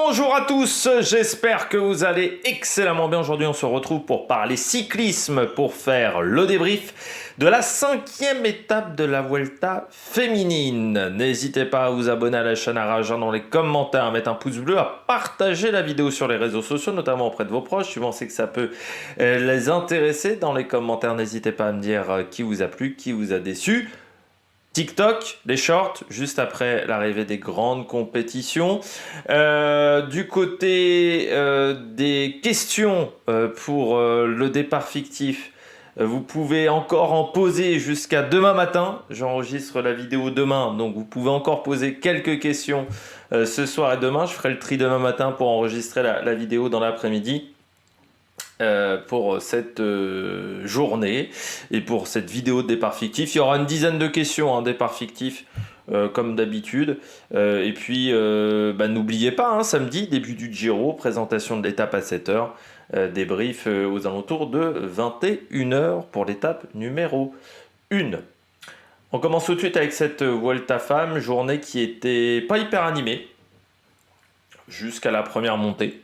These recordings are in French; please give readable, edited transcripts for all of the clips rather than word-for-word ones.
Bonjour à tous, j'espère que vous allez excellemment bien. Aujourd'hui on se retrouve pour parler cyclisme, pour faire le débrief de la 5e étape de la Vuelta féminine. N'hésitez pas à vous abonner à la chaîne, à réagir dans les commentaires, à mettre un pouce bleu, à partager la vidéo sur les réseaux sociaux, notamment auprès de vos proches. Si vous pensez que ça peut les intéresser, dans les commentaires, n'hésitez pas à me dire qui vous a plu, qui vous a déçu. TikTok, les shorts, juste après l'arrivée des grandes compétitions. Du côté des questions pour le départ fictif, vous pouvez encore en poser jusqu'à demain matin. J'enregistre la vidéo demain, donc vous pouvez encore poser quelques questions ce soir et demain. Je ferai le tri demain matin pour enregistrer la vidéo dans l'après-midi. Pour cette journée et pour cette vidéo de départ fictif. Il y aura une dizaine de questions, départ fictif comme d'habitude. Et puis n'oubliez pas, samedi, début du Giro, présentation de l'étape à 7h, débrief aux alentours de 21h pour l'étape numéro 1. On commence tout de suite avec cette Vuelta Femmes, journée qui était pas hyper animée jusqu'à la première montée.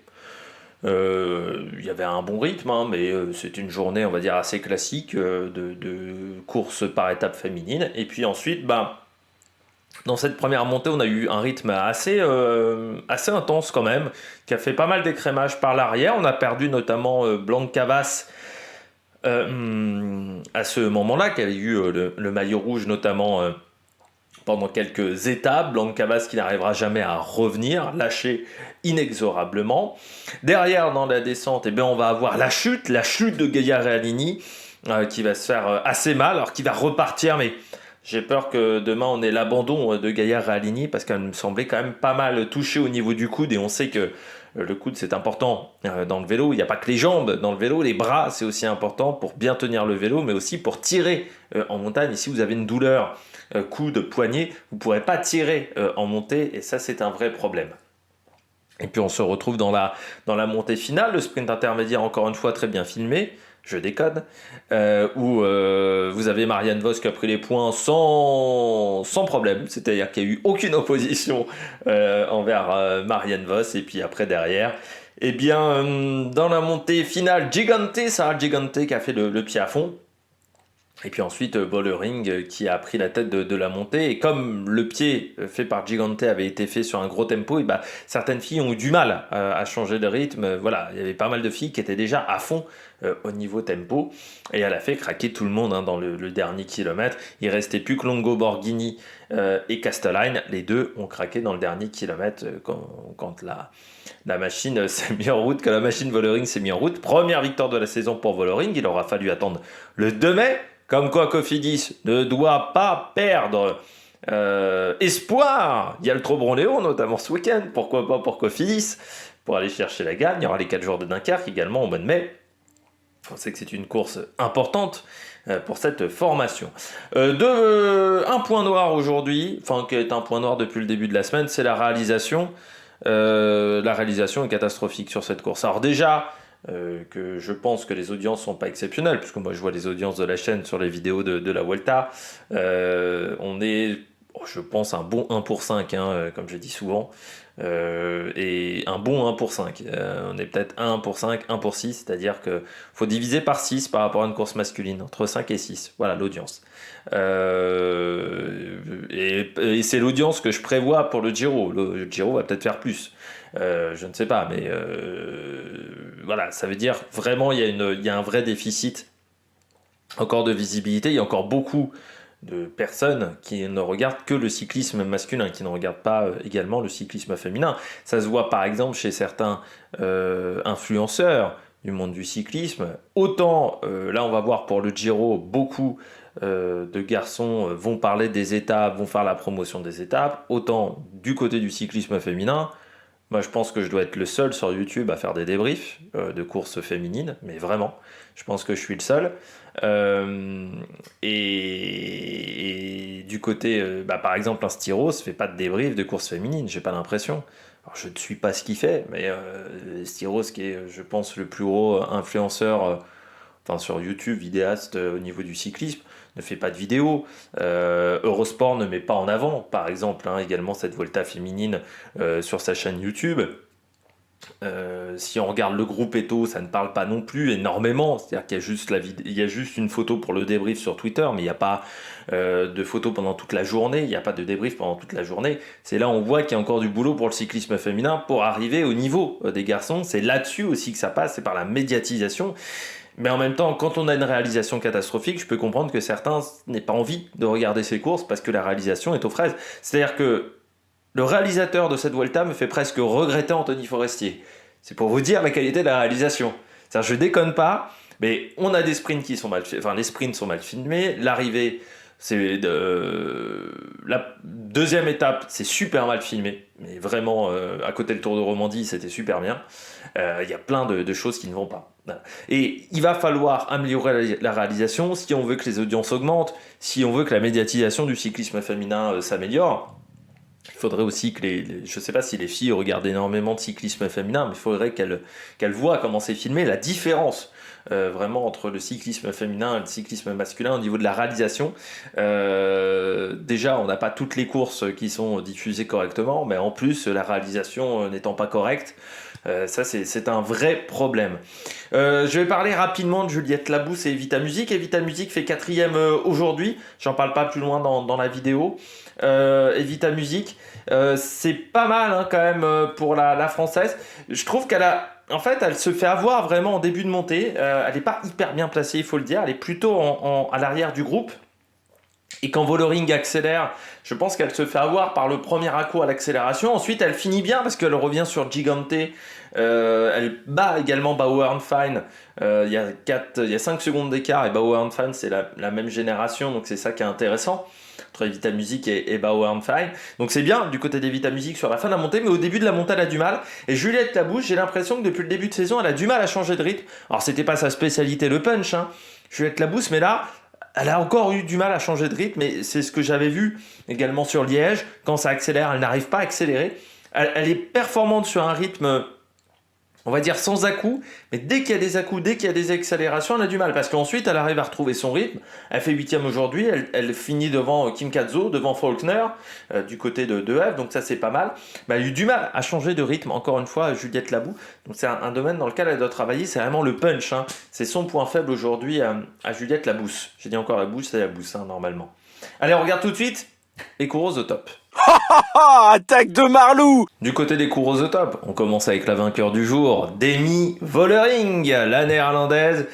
Il y avait un bon rythme, mais c'est une journée, on va dire, assez classique de course par étape féminine. Et puis ensuite, dans cette première montée, on a eu un rythme assez intense quand même, qui a fait pas mal d'écrémage par l'arrière. On a perdu notamment Blanca Vas à ce moment-là, qui avait eu le maillot rouge notamment pendant quelques étapes. Blanca Vas qui n'arrivera jamais à revenir, lâché inexorablement. Derrière, dans la descente, on va avoir la chute de Gaia Realini qui va se faire assez mal, alors qu'il va repartir, mais j'ai peur que demain on ait l'abandon de Gaia Realini parce qu'elle me semblait quand même pas mal touchée au niveau du coude, et on sait que le coude c'est important dans le vélo. Il n'y a pas que les jambes dans le vélo, les bras c'est aussi important pour bien tenir le vélo, mais aussi pour tirer en montagne. Et si vous avez une douleur coude, poignet, vous ne pourrez pas tirer en montée, et ça c'est un vrai problème. Et puis on se retrouve dans la montée finale, le sprint intermédiaire encore une fois très bien filmé, je déconne, où vous avez Marianne Vos qui a pris les points sans problème, c'est-à-dire qu'il n'y a eu aucune opposition envers Marianne Vos. Et puis après derrière, dans la montée finale, Sarah Gigante qui a fait le pied à fond. Et puis ensuite, Vollering qui a pris la tête de la montée. Et comme le pied fait par Gigante avait été fait sur un gros tempo, certaines filles ont eu du mal à changer de rythme. Voilà, il y avait pas mal de filles qui étaient déjà à fond au niveau tempo. Et elle a fait craquer tout le monde dans le dernier kilomètre. Il ne restait plus que Longo Borghini et Castelline. Les deux ont craqué dans le dernier kilomètre quand la machine s'est mise en route, que la machine Vollering s'est mise en route. Première victoire de la saison pour Vollering. Il aura fallu attendre le 2 mai. Comme quoi Cofidis ne doit pas perdre espoir. Il y a le Tro Léo notamment ce week-end, pourquoi pas pour Cofidis, pour aller chercher la gagne. Il y aura les 4 jours de Dunkerque également au mois de mai. On sait que c'est une course importante pour cette formation. Un point noir aujourd'hui, qui est un point noir depuis le début de la semaine, c'est la réalisation. La réalisation est catastrophique sur cette course. Alors déjà, que je pense que les audiences sont pas exceptionnelles, puisque moi je vois les audiences de la chaîne sur les vidéos de la Vuelta. On est, je pense, un bon 1 pour 5, comme je dis souvent, et un bon 1 pour 5. On est peut-être 1 pour 5, 1 pour 6, c'est-à-dire qu'il faut diviser par 6 par rapport à une course masculine, entre 5 et 6, voilà l'audience. Et c'est l'audience que je prévois pour le Giro. Le Giro va peut-être faire plus. Je ne sais pas, mais voilà, ça veut dire vraiment il y a un vrai déficit encore de visibilité. Il y a encore beaucoup de personnes qui ne regardent que le cyclisme masculin, qui ne regardent pas également le cyclisme féminin. Ça se voit par exemple chez certains influenceurs du monde du cyclisme. Autant, là on va voir pour le Giro, beaucoup de garçons vont parler des étapes, vont faire la promotion des étapes. Autant du côté du cyclisme féminin, moi, je pense que je dois être le seul sur YouTube à faire des débriefs de courses féminines, mais vraiment, je pense que je suis le seul. Et du côté, par exemple, un Styros ne fait pas de débrief de courses féminines, j'ai pas l'impression. Alors, je ne suis pas ce qu'il fait, mais Styros, qui est, je pense, le plus gros influenceur sur YouTube, vidéaste au niveau du cyclisme, ne fait pas de vidéos. Eurosport ne met pas en avant, par exemple, également cette Vuelta féminine sur sa chaîne YouTube. Si on regarde le groupe Eto, ça ne parle pas non plus énormément. C'est-à-dire qu'il y a juste il y a juste une photo pour le débrief sur Twitter, mais il n'y a pas de photo pendant toute la journée. Il n'y a pas de débrief pendant toute la journée. C'est là où on voit qu'il y a encore du boulot pour le cyclisme féminin pour arriver au niveau des garçons. C'est là-dessus aussi que ça passe, c'est par la médiatisation. Mais en même temps, quand on a une réalisation catastrophique, je peux comprendre que certains n'aient pas envie de regarder ces courses parce que la réalisation est aux fraises. C'est-à-dire que le réalisateur de cette Vuelta me fait presque regretter Anthony Forestier. C'est pour vous dire la qualité de la réalisation. C'est-à-dire, je déconne pas, mais on a des sprints qui sont mal filmés. Enfin, les sprints sont mal filmés. L'arrivée, c'est la deuxième étape, c'est super mal filmé. Mais vraiment, à côté du Tour de Romandie, c'était super bien. Il y a plein de choses qui ne vont pas. Et il va falloir améliorer la réalisation si on veut que les audiences augmentent, si on veut que la médiatisation du cyclisme féminin s'améliore. Il faudrait aussi que je ne sais pas si les filles regardent énormément de cyclisme féminin, mais il faudrait qu'elles voient comment c'est filmé, la différence vraiment entre le cyclisme féminin et le cyclisme masculin au niveau de la réalisation. Déjà, on n'a pas toutes les courses qui sont diffusées correctement, mais en plus, la réalisation n'étant pas correcte, ça c'est un vrai problème. Je vais parler rapidement de Juliette Labousse et Evita Music. Evita Music fait 4e aujourd'hui, j'en parle pas plus loin dans la vidéo. Evita Music, c'est pas mal hein, quand même pour la française. Je trouve en fait, elle se fait avoir vraiment en début de montée. Elle n'est pas hyper bien placée, il faut le dire. Elle est plutôt à l'arrière du groupe. Et quand Vollering accélère, je pense qu'elle se fait avoir par le premier à-coup à l'accélération. Ensuite, elle finit bien parce qu'elle revient sur Gigante. Elle bat également Bauer Fine. Il y a 5 secondes d'écart et Bauer Fine, c'est la même génération. Donc c'est ça qui est intéressant entre Evita Music et Bauer Fine. Donc c'est bien du côté d'Evita Music sur la fin de la montée, mais au début de la montée, elle a du mal. Et Juliette Labousse, j'ai l'impression que depuis le début de saison, elle a du mal à changer de rythme. Alors c'était pas sa spécialité le punch, hein, Juliette Labousse, mais là, elle a encore eu du mal à changer de rythme, et c'est ce que j'avais vu également sur Liège. Quand ça accélère, elle n'arrive pas à accélérer. Elle est performante sur un rythme, on va dire sans à-coups, mais dès qu'il y a des à-coups, dès qu'il y a des accélérations, elle a du mal, parce qu'ensuite elle arrive à retrouver son rythme. Elle fait 8e aujourd'hui, elle finit devant Kim Katzo, devant Faulkner, du côté de F, donc ça c'est pas mal. Mais elle a eu du mal à changer de rythme, encore une fois, Juliette Labousse. Donc c'est un domaine dans lequel elle doit travailler, c'est vraiment le punch, hein. C'est son point faible aujourd'hui à Juliette Labousse. J'ai dit encore Labousse, c'est Labousse, hein, normalement. Allez, on regarde tout de suite les coureuses au top. Attaque de Marlou. Du côté des coureuses au top, on commence avec la vainqueur du jour, Demi Vollering, la néerlandaise.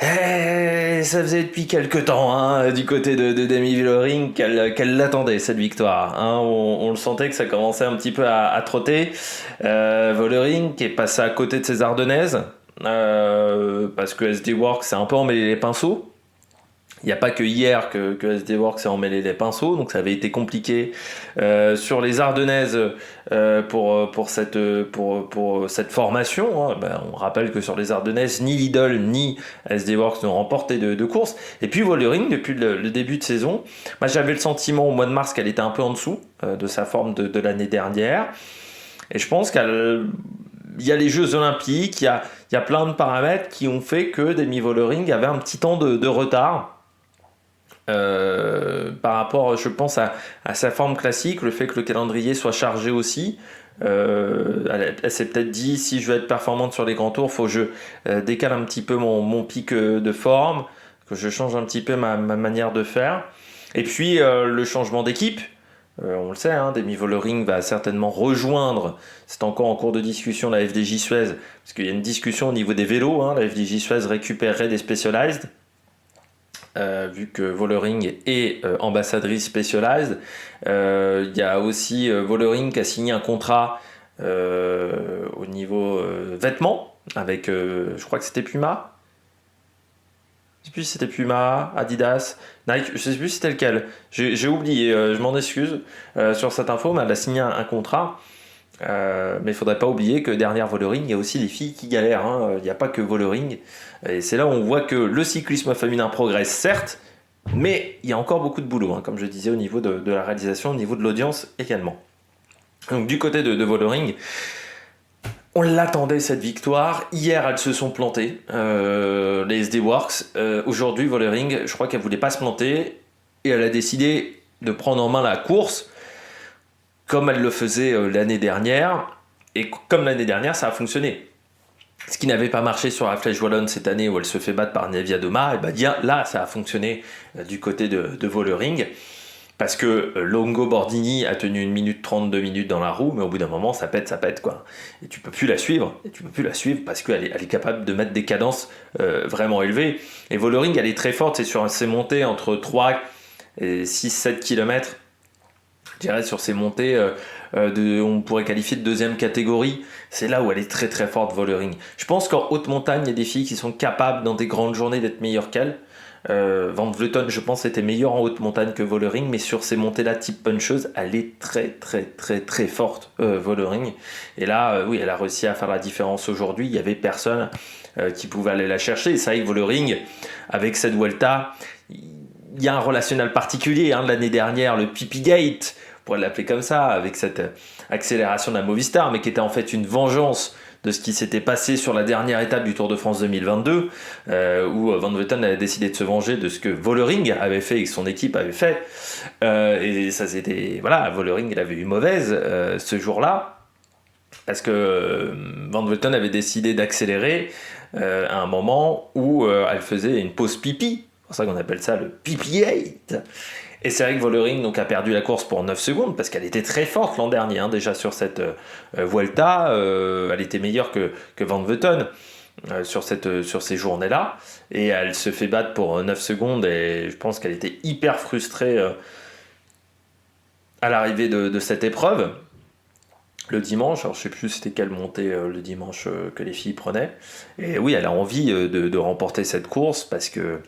Ça faisait depuis quelques temps hein, du côté de Demi Vollering qu'elle l'attendait cette victoire. Hein. On le sentait que ça commençait un petit peu à trotter. Vollering qui est passé à côté de ses Ardennaises parce que SD Works s'est un peu emmêlé les pinceaux. Il n'y a pas que hier que SD Works s'est emmêlé les pinceaux, donc ça avait été compliqué sur les Ardennaises pour cette formation. Hein. On rappelle que sur les Ardennaises, ni Lidl ni SD Works n'ont remporté de course. Et puis Vollering, depuis le début de saison, moi j'avais le sentiment au mois de mars qu'elle était un peu en dessous de sa forme de l'année dernière. Et je pense qu'il y a les Jeux Olympiques, il y a plein de paramètres qui ont fait que Demi Vollering avait un petit temps de retard. Par rapport, je pense, à sa forme classique, le fait que le calendrier soit chargé aussi. Elle s'est peut-être dit, si je veux être performante sur les grands tours, il faut que je décale un petit peu mon pic de forme, que je change un petit peu ma manière de faire. Et puis, le changement d'équipe. On le sait, hein, Demi Vollering va certainement rejoindre, c'est encore en cours de discussion, la FDJ Suez, parce qu'il y a une discussion au niveau des vélos, hein, la FDJ Suez récupérerait des Specialized. Vu que Vollering est ambassadrice Specialized. Il y a aussi Vollering qui a signé un contrat au niveau vêtements avec, je crois que c'était Puma. Je ne sais plus si c'était Puma, Adidas, Nike, je ne sais plus si c'était lequel. J'ai oublié, je m'en excuse sur cette info, mais elle a signé un contrat. Mais il ne faudrait pas oublier que derrière Vollering, il y a aussi des filles qui galèrent. Hein. Il n'y a pas que Vollering. Et c'est là où on voit que le cyclisme féminin progresse, certes, mais il y a encore beaucoup de boulot, hein, comme je disais, au niveau de la réalisation, au niveau de l'audience également. Donc du côté de Vollering, on l'attendait cette victoire. Hier, elles se sont plantées, les SD Works. Aujourd'hui, Vollering, je crois qu'elle ne voulait pas se planter et elle a décidé de prendre en main la course comme elle le faisait l'année dernière. Et comme l'année dernière, ça a fonctionné. Ce qui n'avait pas marché sur la Flèche Wallonne cette année où elle se fait battre par Neviadoma, et bien là, ça a fonctionné du côté de Vollering. Parce que Longo Bordini a tenu 1 minute 30, 2 minutes dans la roue, mais au bout d'un moment, ça pète, quoi. Et tu peux plus la suivre, parce qu'elle est capable de mettre des cadences vraiment élevées. Et Vollering, elle est très forte, c'est sur ses montées entre 3 et 6, 7 km. Je dirais sur ces montées, on pourrait qualifier de deuxième catégorie. C'est là où elle est très très forte, Vollering. Je pense qu'en haute montagne, il y a des filles qui sont capables, dans des grandes journées, d'être meilleures qu'elle. Van Vleuten, je pense, était meilleur en haute montagne que Vollering, mais sur ces montées-là type puncheuse, elle est très très très très forte, Vollering. Et là, oui, elle a réussi à faire la différence aujourd'hui. Il y avait personne qui pouvait aller la chercher. Et c'est vrai que Vollering, avec cette Vuelta, il y a un relationnel particulier de l'année dernière, le Pipi Gate, on pourrait l'appeler comme ça, avec cette accélération de la Movistar, mais qui était en fait une vengeance de ce qui s'était passé sur la dernière étape du Tour de France 2022, où Van Vleuten avait décidé de se venger de ce que Vollering avait fait et que son équipe avait fait. Et ça c'était... Voilà, Vollering, il avait eu mauvaise ce jour-là, parce que Van Vleuten avait décidé d'accélérer à un moment où elle faisait une pause pipi. C'est pour ça qu'on appelle ça le pipi 8. Et c'est vrai que Vollering donc, a perdu la course pour 9 secondes parce qu'elle était très forte l'an dernier, déjà sur cette Vuelta. Elle était meilleure que Van Vleuten sur ces journées-là. Et elle se fait battre pour 9 secondes et je pense qu'elle était hyper frustrée à l'arrivée de cette épreuve. Le dimanche, alors je ne sais plus c'était quelle montée le dimanche que les filles prenaient. Et oui, elle a envie de remporter cette course parce que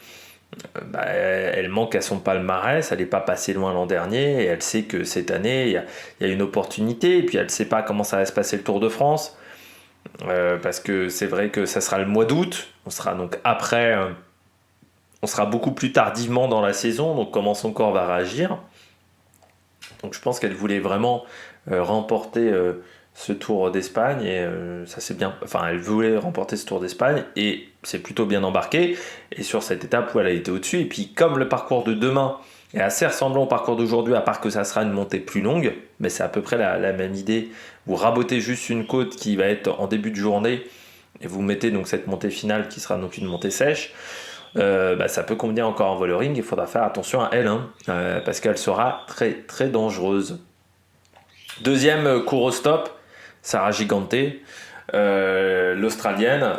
elle manque à son palmarès, elle n'est pas passée loin l'an dernier et elle sait que cette année il y a une opportunité et puis elle ne sait pas comment ça va se passer le Tour de France parce que c'est vrai que ça sera le mois d'août, on sera donc après, on sera beaucoup plus tardivement dans la saison, donc comment son corps va réagir. Donc je pense qu'elle voulait vraiment remporter ce Tour d'Espagne et ça c'est bien. Enfin, elle voulait remporter ce Tour d'Espagne et c'est plutôt bien embarqué. Et sur cette étape où elle a été au-dessus, et puis comme le parcours de demain est assez ressemblant au parcours d'aujourd'hui, à part que ça sera une montée plus longue, mais c'est à peu près la même idée. Vous rabotez juste une côte qui va être en début de journée et vous mettez donc cette montée finale qui sera donc une montée sèche. Ça peut convenir encore en Vollering. Il faudra faire attention à elle parce qu'elle sera très très dangereuse. Deuxième cours au stop, Sarah Gigante, l'Australienne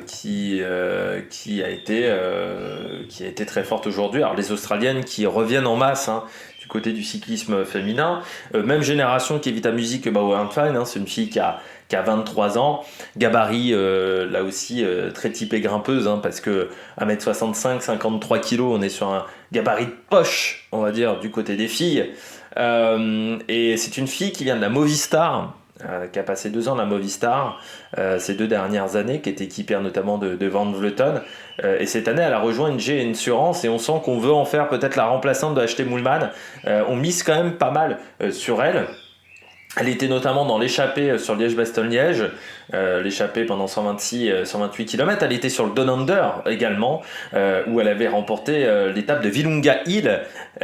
qui a été très forte aujourd'hui. Alors les Australiennes qui reviennent en masse du côté du cyclisme féminin, même génération qu'Evita Music que Bauernfein, c'est une fille qui a 23 ans, gabarit là aussi très typée grimpeuse parce que 1m65, 53 kg, on est sur un gabarit de poche, on va dire, du côté des filles. Et c'est une fille qui vient de la Movistar, qui a passé 2 ans à la Movistar ces 2 dernières années, qui est équipée notamment de Van Vleuten. Et cette année, elle a rejoint une G Insurance et on sent qu'on veut en faire peut-être la remplaçante de HT Moolman. On mise quand même pas mal sur elle. Elle était notamment dans l'échappée sur Liège-Bastogne-Liège, l'échappée pendant 128 km. Elle était sur le Down Under également, où elle avait remporté l'étape de Willunga Hill, où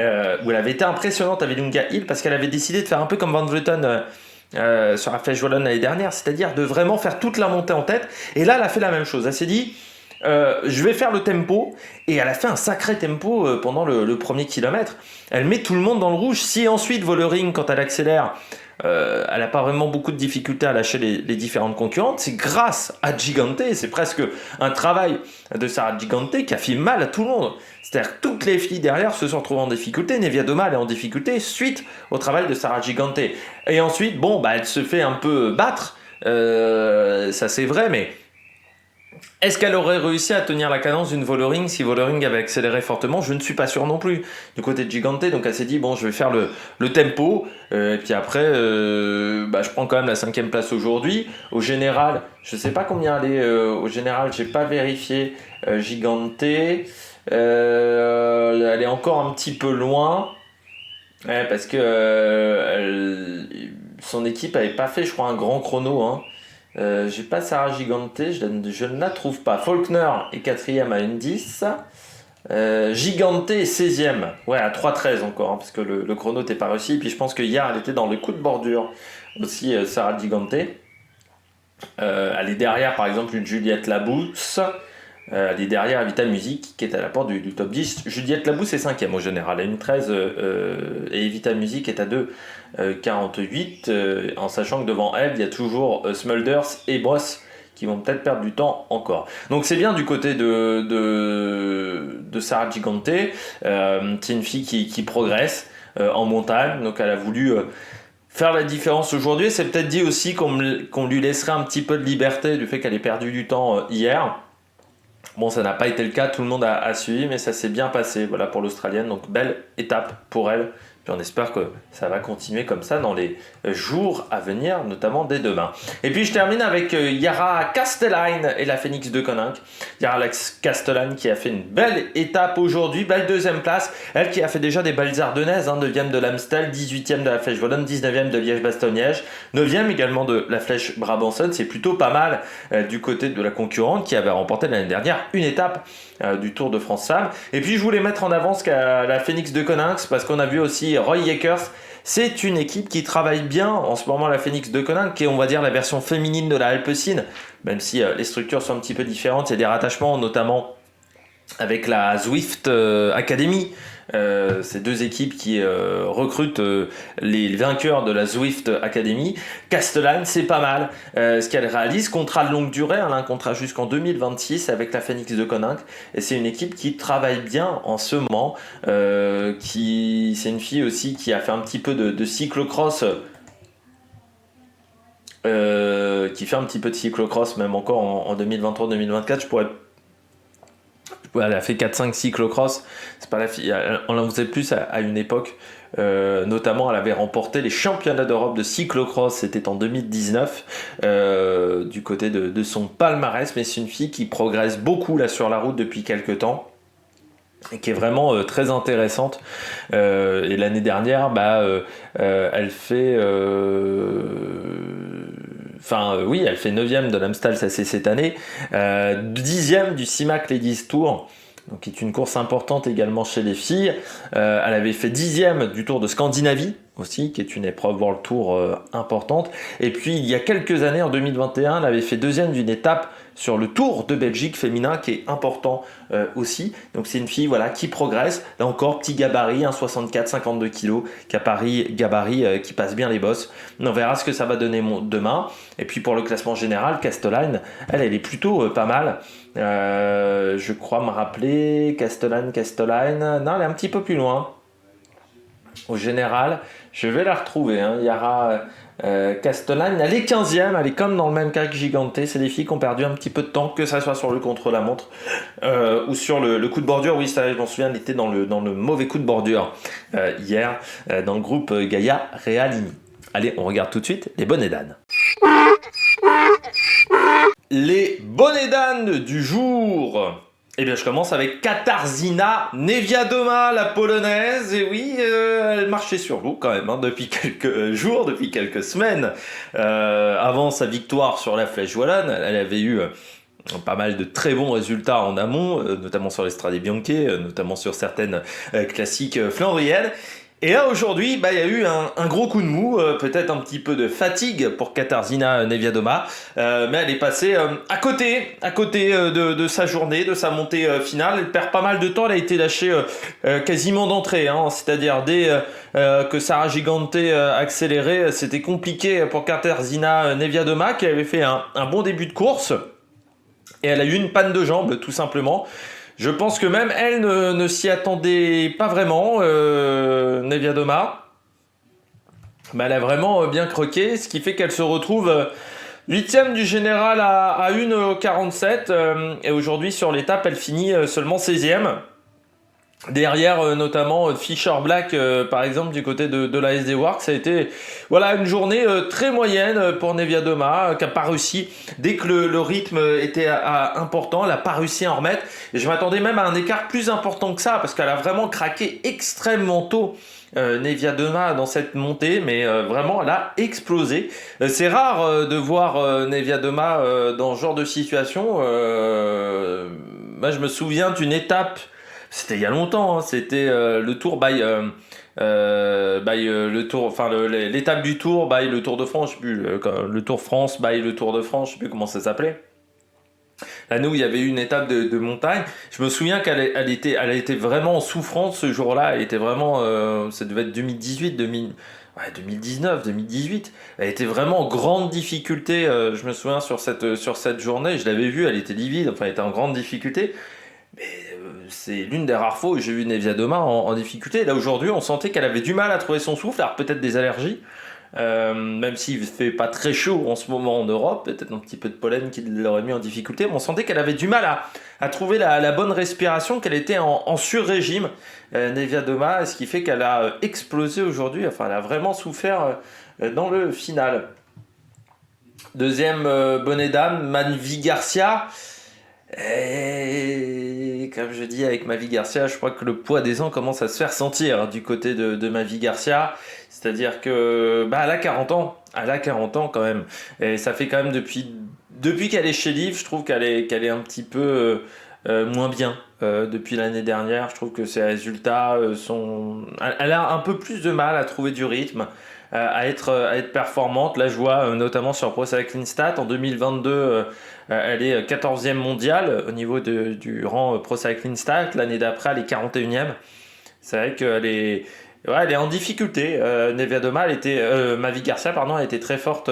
elle avait été impressionnante à Willunga Hill parce qu'elle avait décidé de faire un peu comme Van Vleuten sur la Flèche Wallonne l'année dernière, c'est-à-dire de vraiment faire toute la montée en tête. Et là, elle a fait la même chose. Elle s'est dit, je vais faire le tempo, et elle a fait un sacré tempo pendant le premier kilomètre. Elle met tout le monde dans le rouge. Si ensuite Vollering, quand elle accélère, elle n'a pas vraiment beaucoup de difficultés à lâcher les différentes concurrentes, c'est grâce à Gigante. C'est presque un travail de Sarah Gigante qui a fait mal à tout le monde. C'est-à-dire que toutes les filles derrière se sont retrouvées en difficulté. Neviadoma, elle est en difficulté suite au travail de Sarah Gigante. Et ensuite, elle se fait un peu battre, ça c'est vrai, mais est-ce qu'elle aurait réussi à tenir la cadence d'une Vollering si Vollering avait accéléré fortement? Je ne suis pas sûr non plus. Du côté de Gigante, donc elle s'est dit, je vais faire le tempo, et puis après, je prends quand même la 5e place aujourd'hui. Au général, je ne sais pas combien elle est, au général, j'ai pas vérifié, Gigante, elle est encore un petit peu loin, parce que son équipe n'avait pas fait, je crois, un grand chrono, j'ai pas Sarah Gigante, je ne la trouve pas. Faulkner est 4e à 1,10. Gigante est 16e, à 3,13 encore, parce que le chrono n'était pas réussi. Et puis je pense que hier elle était dans le coup de bordure aussi Sarah Gigante. Elle est derrière par exemple une Juliette Labousse. Elle est derrière Evita Music qui est à la porte du top 10. Juliette Labousse est 5e au général, elle a une 13 et Evita Music est à 2,48 en sachant que devant elle il y a toujours Smulders et Boss qui vont peut-être perdre du temps encore. Donc c'est bien du côté de Sarah Gigante. C'est une fille qui progresse en montagne, donc elle a voulu faire la différence aujourd'hui. C'est peut-être dit aussi qu'on lui laisserait un petit peu de liberté du fait qu'elle ait perdu du temps hier. Bon, ça n'a pas été le cas, tout le monde a suivi, mais ça s'est bien passé voilà, pour l'Australienne. Donc belle étape pour elle. Puis on espère que ça va continuer comme ça dans les jours à venir, notamment dès demain. Et puis je termine avec Yara Castellane et la Phoenix de Koninck. Yara Castellane qui a fait une belle étape aujourd'hui, belle deuxième place. Elle qui a fait déjà des belles ardennaises, 9e de l'Amstel, 18e de la Flèche Wallonne, 19e de Liège-Bastogne-Liège, 9e également de la Flèche Brabançonne. C'est plutôt pas mal du côté de la concurrente qui avait remporté l'année dernière une étape du Tour de France Femmes. Et puis je voulais mettre en avant la Phoenix de Koninck parce qu'on a vu aussi Roy Yakers. C'est une équipe qui travaille bien en ce moment, la Phoenix de Koninck, qui est on va dire la version féminine de la Alpecin, même si les structures sont un petit peu différentes. Il y a des rattachements notamment avec la Zwift Academy. Ces deux équipes qui recrutent les vainqueurs de la Zwift Academy. Castellane, c'est pas mal ce qu'elle réalise. Contrat de longue durée, un contrat jusqu'en 2026 avec la Phoenix de Koninck. Et c'est une équipe qui travaille bien en ce moment. C'est une fille aussi qui a fait un petit peu de cyclocross. Qui fait un petit peu de cyclocross même encore en 2023-2024. Elle a fait 4-5 cyclocross, c'est pas la fille, on en faisait plus à une époque, notamment elle avait remporté les championnats d'Europe de cyclocross, c'était en 2019, du côté de son palmarès, mais c'est une fille qui progresse beaucoup là sur la route depuis quelques temps, et qui est vraiment très intéressante. Et l'année dernière, elle fait... elle fait 9e de l'Amstel, ça c'est cette année, 10e du CIMAC Ladies Tour, donc qui est une course importante également chez les filles. Elle avait fait 10e du Tour de Scandinavie aussi, qui est une épreuve World Tour importante. Et puis il y a quelques années, en 2021, elle avait fait 2e d'une étape sur le Tour de Belgique féminin, qui est important aussi. Donc c'est une fille qui progresse. Là encore, petit gabarit, 1,64, 52 kg, gabarit qui passe bien les bosses. On verra ce que ça va donner demain. Et puis pour le classement général, Castellane, elle est plutôt pas mal. Je crois me rappeler, Castellane, non, elle est un petit peu plus loin. Au général, je vais la retrouver, Yara Castellane, elle est 15e, elle est comme dans le même cas que Gigante. C'est des filles qui ont perdu un petit peu de temps, que ça soit sur le contre-la-montre ou sur le coup de bordure. Oui, ça, je m'en souviens, elle était dans le mauvais coup de bordure hier, dans le groupe Gaïa Realini. Allez, on regarde tout de suite les bonnets d'âne. Les bonnets d'âne du jour. Eh bien, je commence avec Katarzyna Niewiadoma, la polonaise. Et oui, elle marchait sur l'eau quand même, depuis quelques jours, depuis quelques semaines. Avant sa victoire sur la Flèche Wallonne, elle avait eu pas mal de très bons résultats en amont, notamment sur les Strade Bianche, notamment sur certaines classiques flandriennes. Et là aujourd'hui, il y a eu un gros coup de mou, peut-être un petit peu de fatigue pour Katarzyna Niewiadoma, mais elle est passée à côté de sa journée, de sa montée finale. Elle perd pas mal de temps, elle a été lâchée quasiment d'entrée, c'est-à-dire dès que Sarah Gigante a accéléré, c'était compliqué pour Katarzyna Niewiadoma qui avait fait un bon début de course, et elle a eu une panne de jambe tout simplement. Je pense que même elle ne s'y attendait pas vraiment, Niewiadoma. Elle a vraiment bien croqué, ce qui fait qu'elle se retrouve 8e du général à 1,47. Et aujourd'hui, sur l'étape, elle finit seulement 16e. Derrière, notamment Fisher Black, par exemple, du côté de la SD Works, ça a été une journée très moyenne pour Niewiadoma, qui n'a pas réussi, dès que le rythme était important, elle n'a pas réussi à en remettre. Et je m'attendais même à un écart plus important que ça, parce qu'elle a vraiment craqué extrêmement tôt, Niewiadoma, dans cette montée, mais vraiment, elle a explosé. C'est rare de voir Niewiadoma dans ce genre de situation. Moi, je me souviens d'une étape C'était il y a longtemps, hein, c'était le Tour le Tour, enfin l'étape du Tour by le Tour de France, je sais plus, le Tour France by le Tour de France, je sais plus comment ça s'appelait. Là, nous, il y avait eu une étape de montagne. Je me souviens elle était vraiment en souffrance ce jour-là. Elle était vraiment, ça devait être 2018, 2019, 2018. Elle était vraiment en grande difficulté. Je me souviens sur cette journée, je l'avais vue, elle était livide. Enfin, elle était en grande difficulté. Mais c'est l'une des rares fois où j'ai vu Nevia Doma en difficulté. Là, aujourd'hui, on sentait qu'elle avait du mal à trouver son souffle. Alors, peut-être des allergies. Même s'il fait pas très chaud en ce moment en Europe, peut-être un petit peu de pollen qui l'aurait mis en difficulté, mais on sentait qu'elle avait du mal à trouver la bonne respiration, qu'elle était en sur-régime, Nevia Doma, ce qui fait qu'elle a explosé aujourd'hui, enfin elle a vraiment souffert dans le final. Deuxième bonnet d'âme, Mavi Garcia. Et comme je dis avec Mavi Garcia, je crois que le poids des ans commence à se faire sentir du côté de Mavi Garcia. C'est-à-dire que elle a 40 ans. Elle a 40 ans quand même. Et ça fait quand même depuis qu'elle est chez Liv, je trouve qu'elle est un petit peu moins bien depuis l'année dernière. Je trouve que ses résultats sont... Elle a un peu plus de mal à trouver du rythme, à être performante. Là, je vois notamment sur Pro Cycling Stats, en 2022, elle est 14e mondiale au niveau du rang Pro Cycling Stats. L'année d'après, elle est 41e. C'est vrai qu'elle est... Ouais, elle est en difficulté. Nevia Doma, Mavi Garcia, pardon, elle était très forte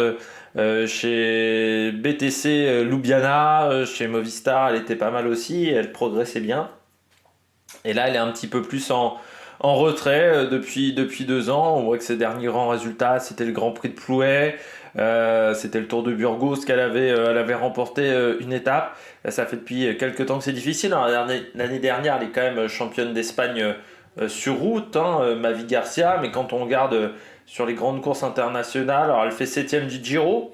chez BTC Ljubljana, chez Movistar, elle était pas mal aussi, elle progressait bien. Et là, elle est un petit peu plus en retrait depuis 2 ans. On voit que ses derniers grands résultats, c'était le Grand Prix de Plouay, c'était le Tour de Burgos elle avait remporté une étape. Là, ça fait depuis quelques temps que c'est difficile. Alors, l'année dernière, elle est quand même championne d'Espagne sur route, hein, Mavi Garcia, mais quand on regarde sur les grandes courses internationales, alors elle fait 7ème du Giro,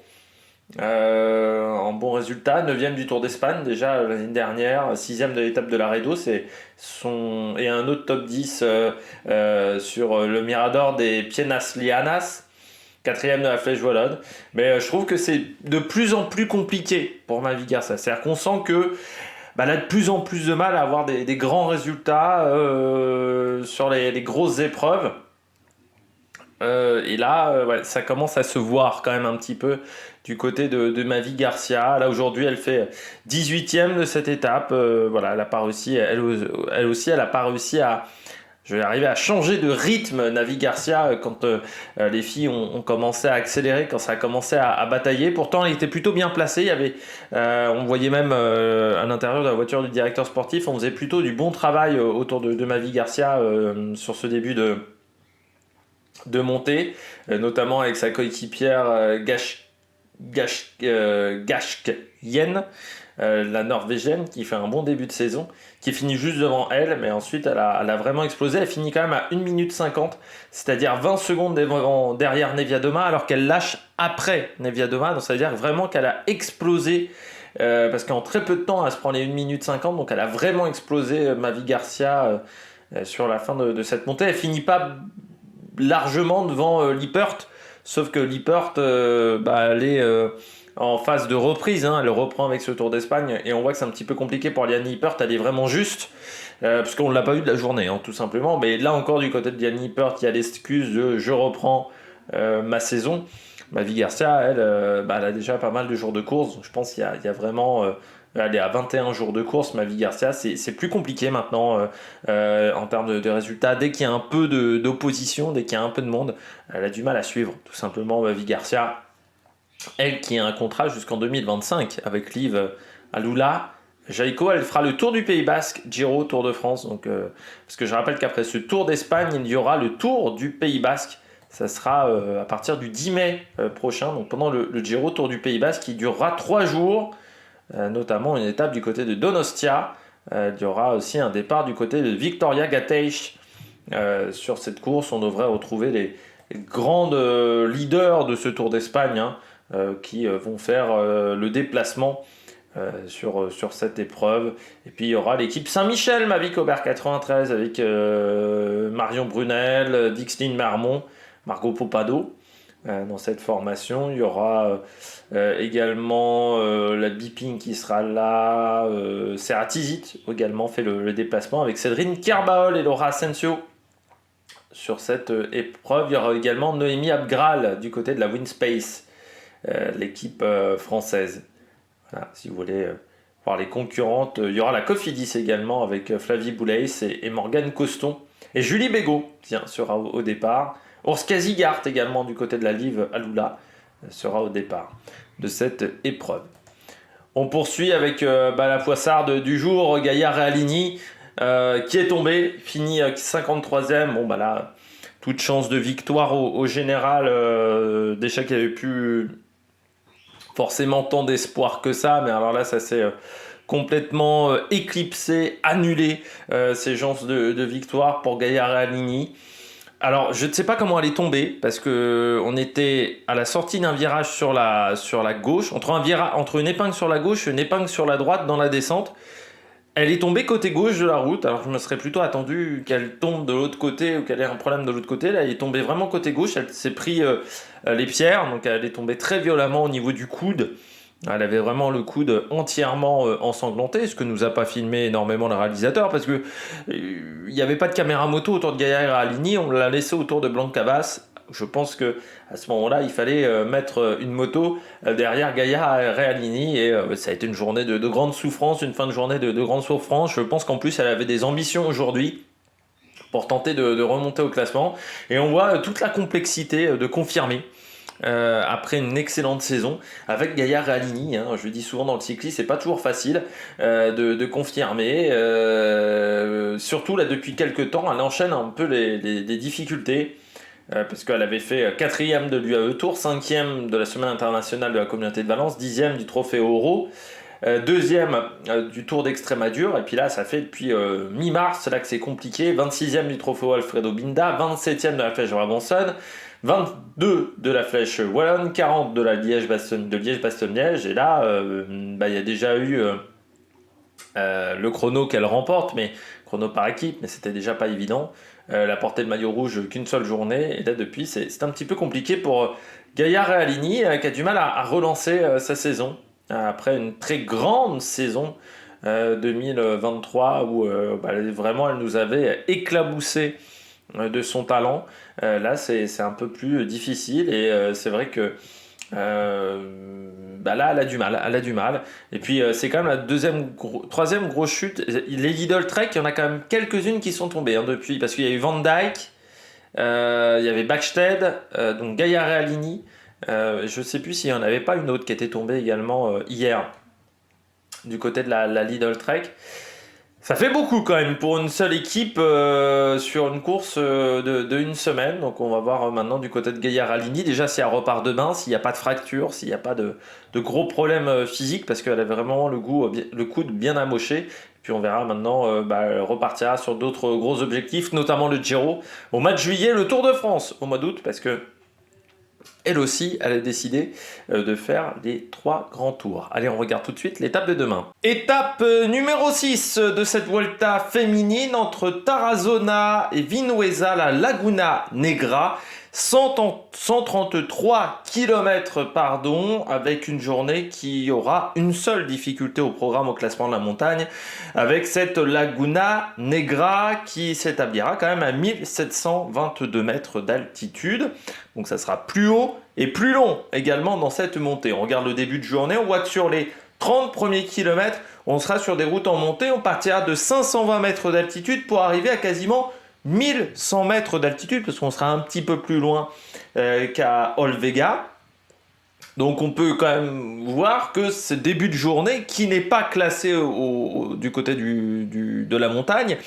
en bon résultat, 9ème du Tour d'Espagne déjà l'année dernière, 6ème de l'étape de Laredo, et un autre top 10 sur le Mirador des Pienas Lianas, 4ème de la Flèche Wallonne. Mais je trouve que c'est de plus en plus compliqué pour Mavi Garcia, c'est-à-dire qu'on sent que elle a de plus en plus de mal à avoir des grands résultats sur les grosses épreuves. Et là, ouais, ça commence à se voir quand même un petit peu du côté de Mavi Garcia. Là, aujourd'hui, elle fait 18e de cette étape. Voilà, elle n'a pas réussi, elle aussi, elle n'a pas réussi à... Je vais arriver à changer de rythme, Mavi Garcia, quand les filles ont commencé à accélérer, quand ça a commencé à batailler. Pourtant, elle était plutôt bien placée. Il y avait, on voyait même à l'intérieur de la voiture du directeur sportif, on faisait plutôt du bon travail autour de Mavi Garcia sur ce début de montée, notamment avec sa coéquipière Gashk Yen, la Norvégienne, qui fait un bon début de saison, qui finit juste devant elle, mais ensuite elle a vraiment explosé. Elle finit quand même à 1 minute 50, c'est-à-dire 20 secondes derrière Nevia Doma, alors qu'elle lâche après Nevia Doma, donc ça veut dire vraiment qu'elle a explosé, parce qu'en très peu de temps elle se prend les 1 minute 50, donc elle a vraiment explosé, Mavi Garcia, sur la fin de cette montée. Elle finit pas largement devant Lippert, sauf que Lippert, elle est en phase de reprise, hein, elle reprend avec ce Tour d'Espagne, et on voit que c'est un petit peu compliqué pour Liane Lippert. Elle est vraiment juste, parce qu'on ne l'a pas vu de la journée, hein, tout simplement. Mais là encore, du côté de Liane Lippert, il y a l'excuse de je reprends ma saison. Mavi Garcia, elle a déjà pas mal de jours de course, donc je pense qu'il y a vraiment... elle est à 21 jours de course, Mavi Garcia. C'est plus compliqué maintenant en termes de résultats. Dès qu'il y a un peu d'opposition, dès qu'il y a un peu de monde, elle a du mal à suivre, tout simplement, Mavi Garcia. Elle qui a un contrat jusqu'en 2025 avec Liv Alula. Jaiko, elle fera le Tour du Pays Basque, Giro, Tour de France. Donc, parce que je rappelle qu'après ce Tour d'Espagne, il y aura le Tour du Pays Basque. Ça sera à partir du 10 mai prochain, donc pendant le Giro, Tour du Pays Basque, qui durera 3 jours. Notamment une étape du côté de Donostia. Il y aura aussi un départ du côté de Vitoria-Gasteiz. Sur cette course, on devrait retrouver les grandes leaders de ce Tour d'Espagne, hein, qui vont faire le déplacement sur cette épreuve. Et puis il y aura l'équipe Saint-Michel, Mavic Aubert 93, avec Marion Brunel, Dixline Marmont, Margot Popado. dans cette formation. Il y aura également la Biping qui sera là. Serra Tizit également fait le déplacement avec Cédrine Kerbaol et Laura Asensio. Sur cette épreuve, il y aura également Noémie Abgral du côté de la Winspace, l'équipe française. Voilà, si vous voulez voir les concurrentes, il y aura la Cofidis également avec Flavie Boulais et Morgane Coston. Et Julie Bégaud, tiens, sera au départ. Urska Zigart également du côté de la Live Alula sera au départ de cette épreuve. On poursuit avec la poissarde du jour, Gaïa Realini, qui est tombé, fini 53e. Bon, là, toute chance de victoire au général. Déjà qu'il n'y avait plus forcément tant d'espoir que ça, mais alors là, ça s'est complètement éclipsé, annulé, ces chances de victoire pour Gaïa Realini. Alors, je ne sais pas comment elle est tombée, parce qu'on était à la sortie d'un virage sur la gauche, entre une épingle sur la gauche et une épingle sur la droite dans la descente. Elle est tombée côté gauche de la route, alors je me serais plutôt attendu qu'elle tombe de l'autre côté ou qu'elle ait un problème de l'autre côté. Là, elle est tombée vraiment côté gauche, elle s'est pris les pierres, donc elle est tombée très violemment au niveau du coude. Elle avait vraiment le coude entièrement ensanglanté, ce que nous a pas filmé énormément le réalisateur, parce que il n'y avait pas de caméra moto autour de Gaïa Realini, on l'a laissé autour de Blancavas. Je pense que à ce moment-là, il fallait mettre une moto derrière Gaïa Realini, et ça a été une journée de grande souffrance, une fin de journée de grande souffrance. Je pense qu'en plus, elle avait des ambitions aujourd'hui pour tenter de remonter au classement, et on voit toute la complexité de confirmer. Après une excellente saison avec Gaïa Realini, je le dis souvent dans le cyclisme, c'est pas toujours facile de confirmer, surtout là depuis quelques temps elle enchaîne un peu les difficultés, parce qu'elle avait fait 4e de l'UAE Tour, 5e de la semaine internationale de la communauté de Valence, 10e du trophée Oro, 2e du Tour d'Extremadure, et puis là ça fait depuis mi-mars là que c'est compliqué, 26e du trophée Alfredo Binda, 27e de la Flèche Brabançonne, 22 de la Flèche Wallonne, 40 de la Liège-Bastogne-Liège, et là il y a déjà eu le chrono qu'elle remporte, mais chrono par équipe, mais c'était déjà pas évident, la portée de maillot rouge qu'une seule journée, et là depuis c'est un petit peu compliqué pour Gaïa Realini, qui a du mal à relancer sa saison après une très grande saison 2023 où vraiment elle nous avait éclaboussé de son talent. Là c'est un peu plus difficile, et c'est vrai que là elle a du mal, et puis c'est quand même la troisième grosse chute. Les Lidl Trek, il y en a quand même quelques-unes qui sont tombées depuis, parce qu'il y a eu Van Dijk, il y avait Backstedt, donc Gaïa Realini, je sais plus s'il n'y en avait pas une autre qui était tombée également hier du côté de la Lidl Trek. Ça fait beaucoup quand même pour une seule équipe sur une course de une semaine. Donc on va voir maintenant du côté de Gaïa Realini, déjà si elle repart demain, s'il n'y a pas de fracture, s'il n'y a pas de gros problèmes physiques, parce qu'elle avait vraiment le coude bien amoché. Puis on verra maintenant, elle repartira sur d'autres gros objectifs, notamment le Giro au mois de juillet, le Tour de France au mois d'août, parce que elle aussi, elle a décidé de faire les 3 grands tours. Allez, on regarde tout de suite l'étape de demain. Étape numéro 6 de cette Vuelta féminine entre Tarazona et Vinuesa, la Laguna Negra. 133 km, avec une journée qui aura une seule difficulté au programme au classement de la montagne, avec cette Laguna Negra qui s'établira quand même à 1722 mètres d'altitude. Donc ça sera plus haut et plus long également dans cette montée. On regarde le début de journée, on voit que sur les 30 premiers kilomètres, on sera sur des routes en montée, on partira de 520 mètres d'altitude pour arriver à quasiment 1100 mètres d'altitude, parce qu'on sera un petit peu plus loin qu'à Olvega. Donc on peut quand même voir que ce début de journée, qui n'est pas classé du côté de la montagne,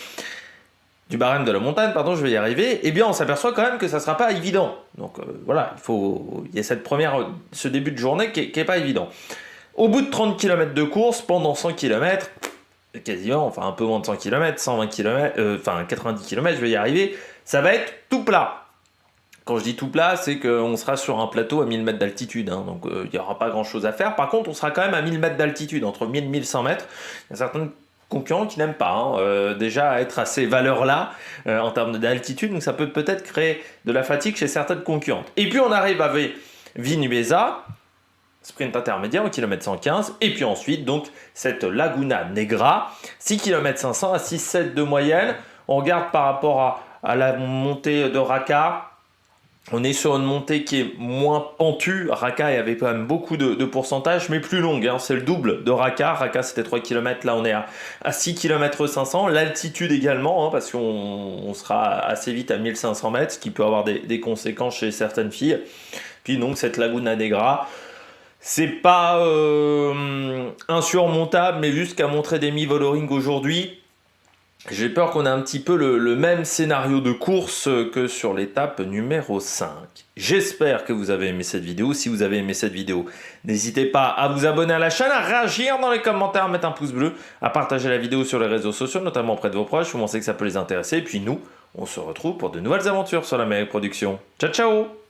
du barème de la montagne, pardon, je vais y arriver, eh bien on s'aperçoit quand même que ça ne sera pas évident. Donc voilà, il y a ce début de journée qui est pas évident. Au bout de 30 km de course, pendant 100 km, quasiment, enfin un peu moins de 100 km, 120 km, 90 km, je vais y arriver, ça va être tout plat. Quand je dis tout plat, c'est qu'on sera sur un plateau à 1000 mètres d'altitude, donc il n'y aura pas grand chose à faire. Par contre, on sera quand même à 1000 mètres d'altitude, entre 1000 et 1100 mètres. Il y a certaines concurrents qui n'aiment pas déjà être à ces valeurs-là en termes d'altitude, donc ça peut peut-être créer de la fatigue chez certaines concurrentes. Et puis on arrive avec Vinuesa, sprint intermédiaire au kilomètre 115, et puis ensuite donc cette Laguna Negra, 6 km 500 à 6,7 de moyenne. On regarde par rapport à la montée de Raka. On est sur une montée qui est moins pentue. Raka, il y avait quand même beaucoup de pourcentage, mais plus longue. C'est le double de Raka. Raka, c'était 3 km. Là, on est à 6 km 500. L'altitude également, parce qu'on sera assez vite à 1500 mètres, ce qui peut avoir des conséquences chez certaines filles. Puis donc, cette Laguna Negra, c'est pas insurmontable, mais vu ce qu'a montré Demi Vollering aujourd'hui, j'ai peur qu'on ait un petit peu le même scénario de course que sur l'étape numéro 5. J'espère que vous avez aimé cette vidéo. Si vous avez aimé cette vidéo, n'hésitez pas à vous abonner à la chaîne, à réagir dans les commentaires, à mettre un pouce bleu, à partager la vidéo sur les réseaux sociaux, notamment auprès de vos proches. Vous pensez que ça peut les intéresser. Et puis nous, on se retrouve pour de nouvelles aventures sur la Meilleure Production. Ciao, ciao!